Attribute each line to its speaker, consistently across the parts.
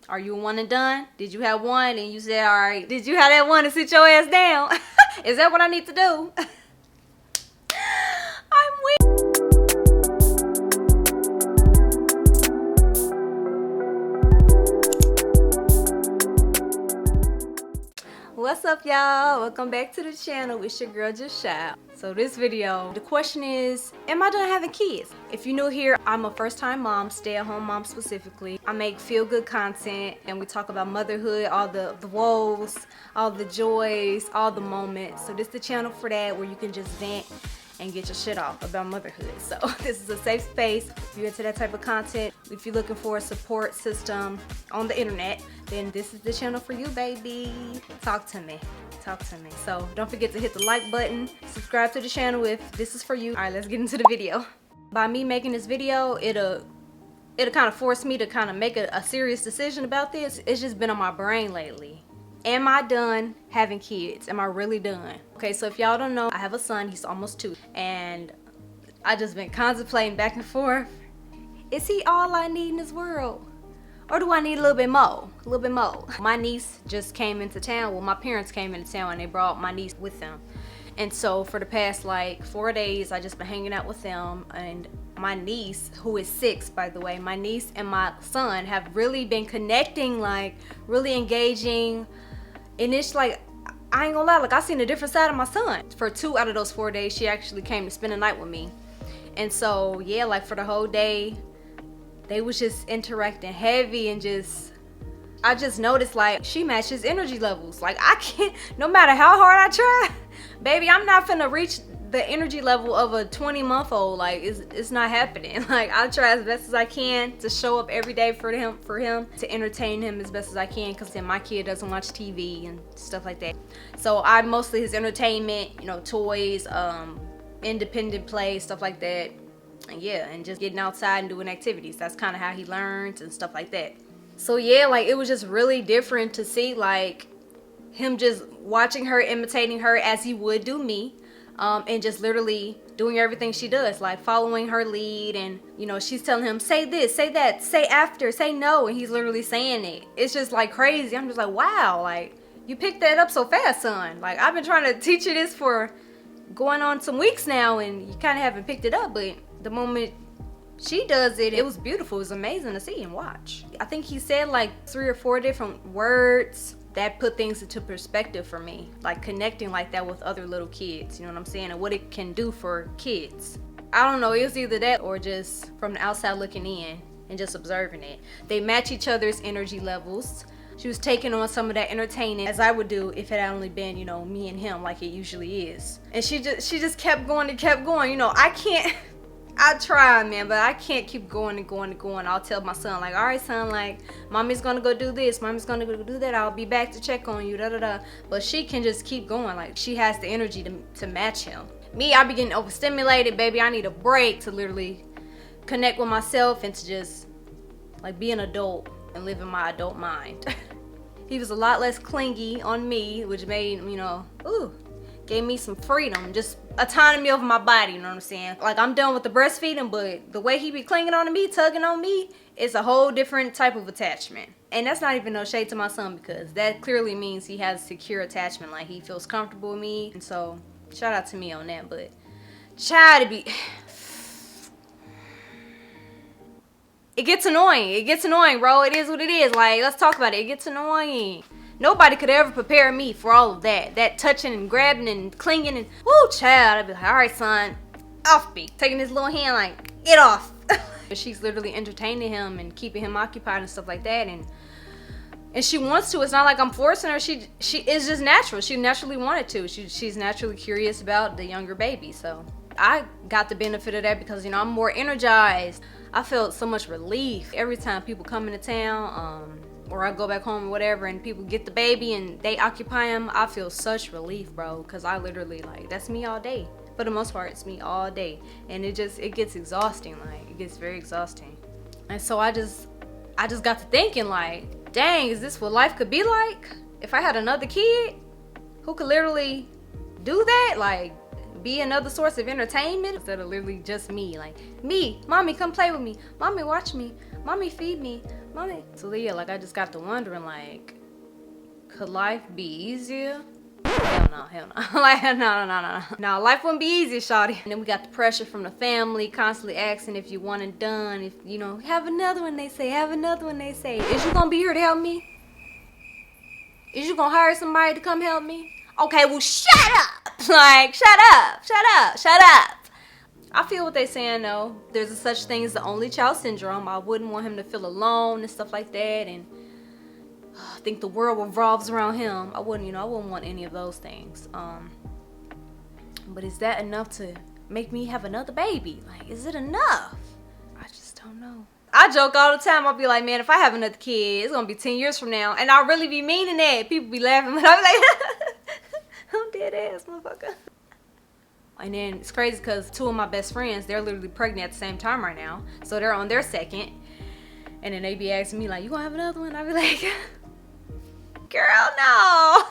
Speaker 1: Are you a one and done? Did you have one and you said, all right, did you have that one and sit your ass down? Is that what I need to do? I'm weak. What's up, y'all? Welcome back to the channel. It's your girl JusShy. So this video, the question is, am I done having kids? If you're new here, I'm a first-time mom, stay-at-home mom specifically. I make feel-good content and we talk about motherhood, all the woes, all the joys, all the moments. So this is the channel for that, where you can just vent and get your shit off about motherhood. So this is a safe space. If you're into that type of content, if you're looking for a support system on the internet, then this is the channel for you, baby. Talk to me. Talk to me. So don't forget to hit the like button, subscribe to the channel if this is for you. All right, let's get into the video. By me making this video, it'll kind of force me to kind of make a serious decision about this. It's just been on my brain lately. Am I done having kids? Am I really done? Okay, so if y'all don't know, I have a son. He's almost 2. And I just been contemplating back and forth. Is he all I need in this world? Or do I need a little bit more? A little bit more. My niece just came into town. Well, my parents came into town and they brought my niece with them. And so for the past like 4 days, I just been hanging out with them. And my niece, who is 6, by the way, my niece and my son have really been connecting, like really engaging. And it's like, I ain't gonna lie, like I seen a different side of my son. For 2 out of those 4 days, she actually came to spend the night with me. And so, yeah, like for the whole day, they was just interacting heavy and I just noticed like she matches energy levels. Like I can't, no matter how hard I try, baby, I'm not finna reach the energy level of a 20-month-old. Like it's not happening. Like I try as best as I can to show up every day for him to entertain him as best as I can, because then my kid doesn't watch TV and stuff like that. So I mostly his entertainment, you know, toys, independent play, stuff like that. And yeah, and just getting outside and doing activities. That's kind of how he learns and stuff like that. So yeah, like it was just really different to see like him just watching her, imitating her as he would do me. And just literally doing everything she does, like following her lead. And you know, she's telling him, say this, say that, say after, say no, and he's literally saying it. It's just like crazy. I'm just like, wow, like you picked that up so fast, son. Like I've been trying to teach you this for going on some weeks now, and you kind of haven't picked it up. But the moment she does it, it was beautiful. It was amazing to see and watch. I think he said like 3 or 4 different words that put things into perspective for me, like connecting like that with other little kids, you know what I'm saying, and what it can do for kids. I don't know, it was either that or just from the outside looking in and just observing it. They match each other's energy levels. She was taking on some of that entertaining as I would do if it had only been, you know, me and him like it usually is. And she just kept going and kept going. You know, I try, man, but I can't keep going and going and going. I'll tell my son, like, all right, son, like, mommy's gonna go do this, mommy's gonna go do that, I'll be back to check on you, da-da-da. But she can just keep going. Like, she has the energy to match him. Me, I be getting overstimulated, baby. I need a break to literally connect with myself and to just, like, be an adult and live in my adult mind. He was a lot less clingy on me, which made, you know, gave me some freedom, just autonomy over my body, you know what I'm saying? Like I'm done with the breastfeeding, but the way he be clinging on to me, tugging on me, it's a whole different type of attachment. And that's not even no shade to my son, because that clearly means he has secure attachment, like he feels comfortable with me. And so shout out to me on that. But try to be, it gets annoying, bro. It is what it is. Like, let's talk about it. It gets annoying. Nobody could ever prepare me for all of that. That touching and grabbing and clinging and, woo, child. I'd be like, all right, son, off me. Taking his little hand, like, get off. She's literally entertaining him and keeping him occupied and stuff like that. And she wants to. It's not like I'm forcing her. She is just natural. She naturally wanted to. She's naturally curious about the younger baby. So I got the benefit of that because, you know, I'm more energized. I felt so much relief every time people come into town, or I go back home or whatever, and people get the baby and they occupy him. I feel such relief, bro, because I literally, like, that's me all day. For the most part, it's me all day. And it gets exhausting. Like, it gets very exhausting. And so I just got to thinking, like, dang, is this what life could be like if I had another kid who could literally do that? Like, be another source of entertainment instead of literally just me. Like, me, mommy, come play with me. Mommy, watch me. Mommy, feed me. Mommy. So yeah, like I just got to wondering, like, could life be easier? Hell no, hell no. Like, no, life wouldn't be easy, shawty. And then we got the pressure from the family, constantly asking if you one and done, if, you know, have another one, they say, have another one, they say. Is you gonna be here to help me? Is you gonna hire somebody to come help me? Okay, well, shut up! Like, shut up, shut up, shut up. I feel what they're saying, though. There's a such thing as the only child syndrome. I wouldn't want him to feel alone and stuff like that, and I think the world revolves around him. I wouldn't, you know, I wouldn't want any of those things. But is that enough to make me have another baby? Like, is it enough? I just don't know. I joke all the time. I'll be like, man, if I have another kid, it's gonna be 10 years from now, and I really be meaning that. People be laughing, but I'm like, I'm dead ass, motherfucker. And then it's crazy because two of my best friends, they're literally pregnant at the same time right now, so they're on their second, and then they be asking me like, you gonna have another one? I be like, girl, no.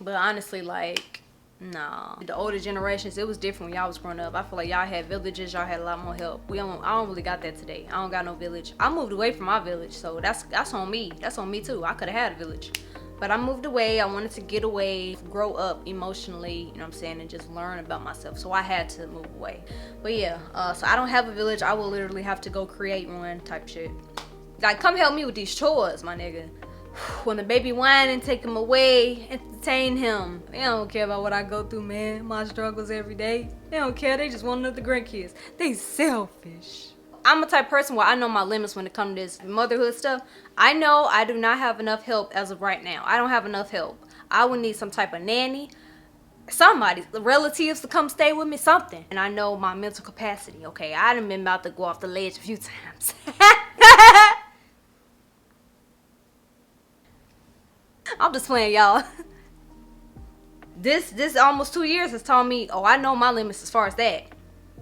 Speaker 1: But honestly, like, no. The older generations, it was different when y'all was growing up. I feel like y'all had villages, y'all had a lot more help. I don't really got that today. I don't got no village. I moved away from my village, so that's on me. That's on me too. I could have had a village. But I moved away. I wanted to get away, grow up emotionally, you know what I'm saying, and just learn about myself. So I had to move away. But yeah, so I don't have a village. I will literally have to go create one type shit. Like, come help me with these chores, my nigga. When the baby whining, take him away, entertain him. They don't care about what I go through, man. My struggles every day. They don't care. They just want another grandkids. They selfish. I'm a type of person where I know my limits when it comes to this motherhood stuff. I know I do not have enough help as of right now. I don't have enough help. I would need some type of nanny, somebody, relatives to come stay with me, something. And I know my mental capacity, okay? I done been about to go off the ledge a few times. I'm just playing, y'all. This almost 2 years has taught me, oh, I know my limits as far as that.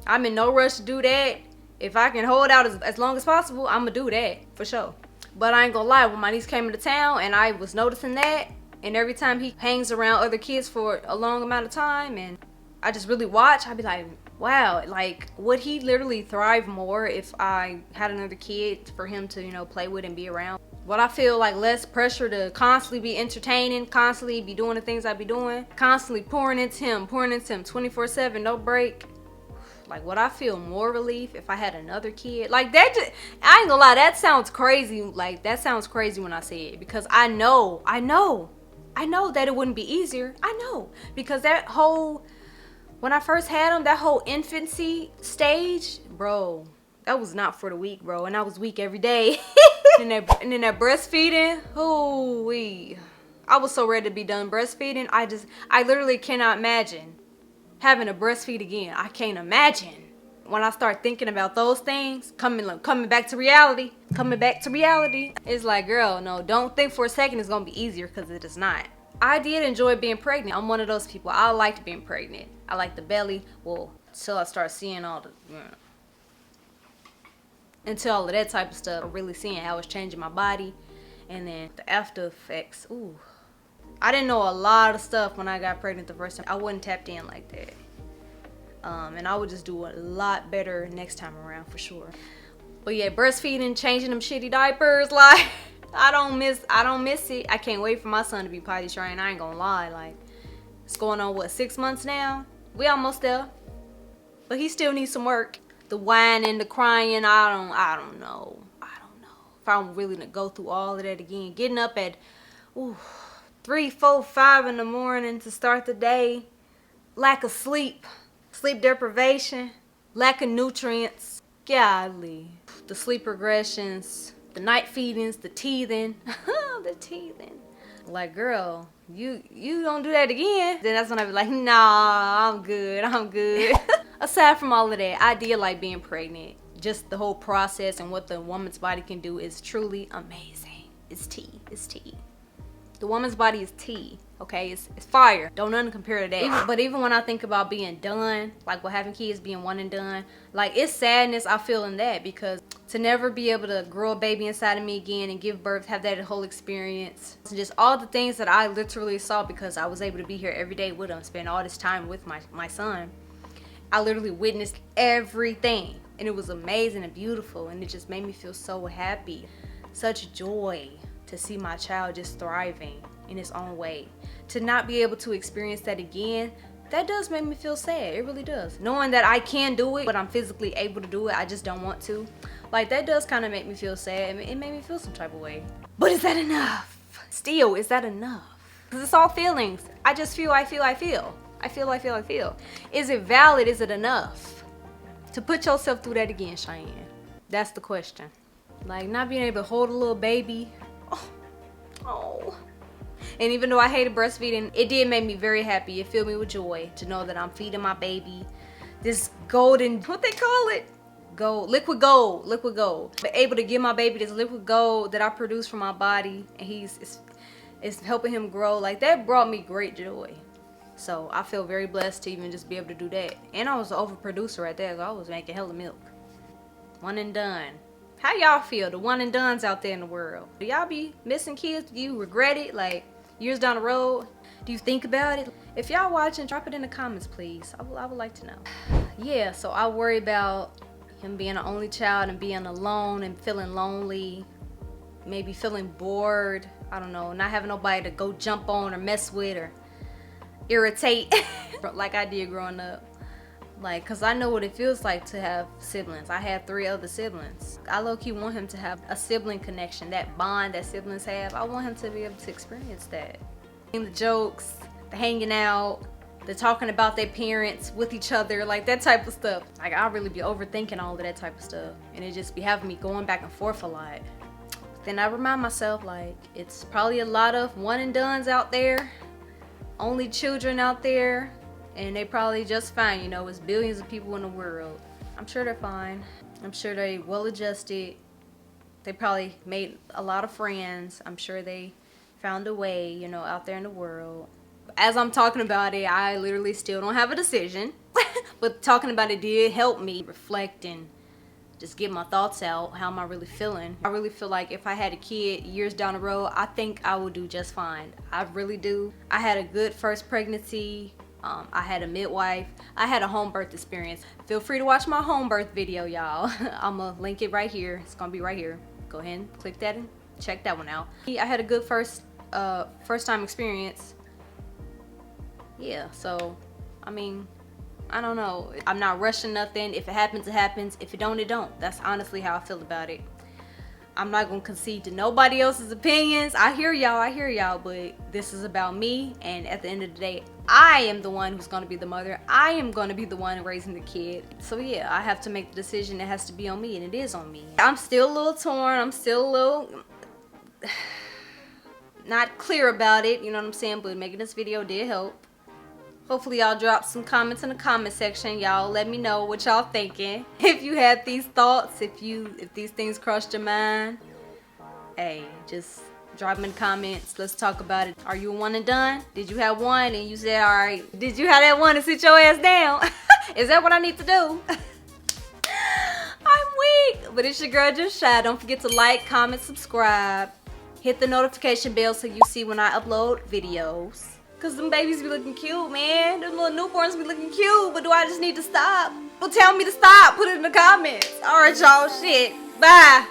Speaker 1: I'm in no rush to do that. If I can hold out as long as possible, I'm gonna do that for sure. But I ain't gonna lie, when my niece came into town and I was noticing that, and every time he hangs around other kids for a long amount of time and I just really watch, I'd be like, wow, like, would he literally thrive more if I had another kid for him to, you know, play with and be around? Would I feel like less pressure to constantly be entertaining, constantly be doing the things I be doing, constantly pouring into him 24/7, no break? Like, would I feel more relief if I had another kid? Like, that just, I ain't gonna lie, that sounds crazy. Like, that sounds crazy when I say it, because I know that it wouldn't be easier. I know, because that whole, when I first had him, that whole infancy stage, bro, that was not for the weak, bro. And I was weak every day. and then that breastfeeding, ooh-wee. I was so ready to be done breastfeeding. I literally cannot imagine having to breastfeed again. I can't imagine. When I start thinking about those things, coming back to reality, it's like, girl, no, don't think for a second it's gonna be easier, because it is not. I did enjoy being pregnant. I'm one of those people. I liked being pregnant. I like the belly. Well, until I start seeing all the, until all of that type of stuff, really seeing how it's changing my body, and then the after effects. Ooh, I didn't know a lot of stuff when I got pregnant the first time. I wasn't tapped in like that, and I would just do a lot better next time around for sure. But yeah, breastfeeding, changing them shitty diapers, like, I don't miss it. I can't wait for my son to be potty trained. I ain't gonna lie, like, it's going on what, 6 months now? We almost there, but he still needs some work. The whining, the crying, I don't know if I'm really gonna go through all of that again. Getting up at 3, 4, 5 in the morning to start the day, lack of sleep deprivation, lack of nutrients, golly, the sleep regressions, the night feedings, the teething, the teething. Like, girl, you don't do that again. Then that's when I be like, nah, I'm good. Aside from all of that, I did like being pregnant. Just the whole process and what the woman's body can do is truly amazing. It's tea. The woman's body is tea, okay? It's fire. Don't nothing compare to that. But even when I think about being done, like with having kids, being one and done, like, it's sadness I feel in that, because to never be able to grow a baby inside of me again and give birth, have that whole experience, just all the things that I literally saw, because I was able to be here every day with him, spend all this time with my son. I literally witnessed everything. And it was amazing and beautiful, and it just made me feel so happy. Such joy to see my child just thriving in its own way. To not be able to experience that again, that does make me feel sad. It really does. Knowing that I can do it, but I'm physically able to do it, I just don't want to. Like, that does kind of make me feel sad. It made me feel some type of way. But is that enough? Still, is that enough? Because it's all feelings. I just feel, I feel. Is it valid? Is it enough? To put yourself through that again, Cheyenne. That's the question. Like, not being able to hold a little baby. Oh. And even though I hated breastfeeding, it did make me very happy. It filled me with joy to know that I'm feeding my baby this golden, what they call it? Liquid gold. But able to give my baby this liquid gold that I produce from my body, and it's helping him grow. Like, that brought me great joy. So I feel very blessed to even just be able to do that. And I was an overproducer right there, so I was making hella milk. One and done. How y'all feel, the one and dones out there in the world? Do y'all be missing kids? Do you regret it, like, years down the road? Do you think about it? If y'all watching, drop it in the comments, please. I would like to know. Yeah, so I worry about him being an only child and being alone and feeling lonely, maybe feeling bored. I don't know, not having nobody to go jump on or mess with or irritate like I did growing up. Like, cause I know what it feels like to have siblings. I had 3 other siblings. I low-key want him to have a sibling connection, that bond that siblings have. I want him to be able to experience that. And the jokes, the hanging out, the talking about their parents with each other, like that type of stuff. Like, I really be overthinking all of that type of stuff, and it just be having me going back and forth a lot. Then I remind myself, like, it's probably a lot of one and dones out there, only children out there, and they probably just fine. You know, it's billions of people in the world. I'm sure they're fine. I'm sure they well adjusted. They probably made a lot of friends. I'm sure they found a way, you know, out there in the world. As I'm talking about it, I literally still don't have a decision. But talking about it did help me reflect and just get my thoughts out. How am I really feeling? I really feel like if I had a kid years down the road, I think I would do just fine. I really do. I had a good first pregnancy. I had a midwife. I had a home birth experience. Feel free to watch my home birth video, y'all. I'm gonna link it right here. It's gonna be right here. Go ahead and click that and check that one out. I had a good first time experience. Yeah, so I mean, I don't know. I'm not rushing nothing. If it happens, it happens. If it don't, it don't. That's honestly how I feel about it. I'm not gonna concede to nobody else's opinions. I hear y'all, but this is about me, and at the end of the day, I am the one who's gonna be the mother. I am gonna be the one raising the kid. So yeah, I have to make the decision. That has to be on me, and it is on me. I'm still a little torn. I'm still a little not clear about it, you know what I'm saying? But making this video did help. Hopefully y'all drop some comments in the comment section. Y'all let me know what y'all thinking. If you had these thoughts, if these things crossed your mind, hey, just drop them in the comments. Let's talk about it. Are you a one and done? Did you have one and you said, all right, did you have that one and sit your ass down? Is that what I need to do? I'm weak. But it's your girl, JusShy. Don't forget to like, comment, subscribe. Hit the notification bell so you see when I upload videos. Cause them babies be looking cute, man. Them little newborns be looking cute, but do I just need to stop? Well, tell me to stop. Put it in the comments. All right, y'all. Shit. Bye.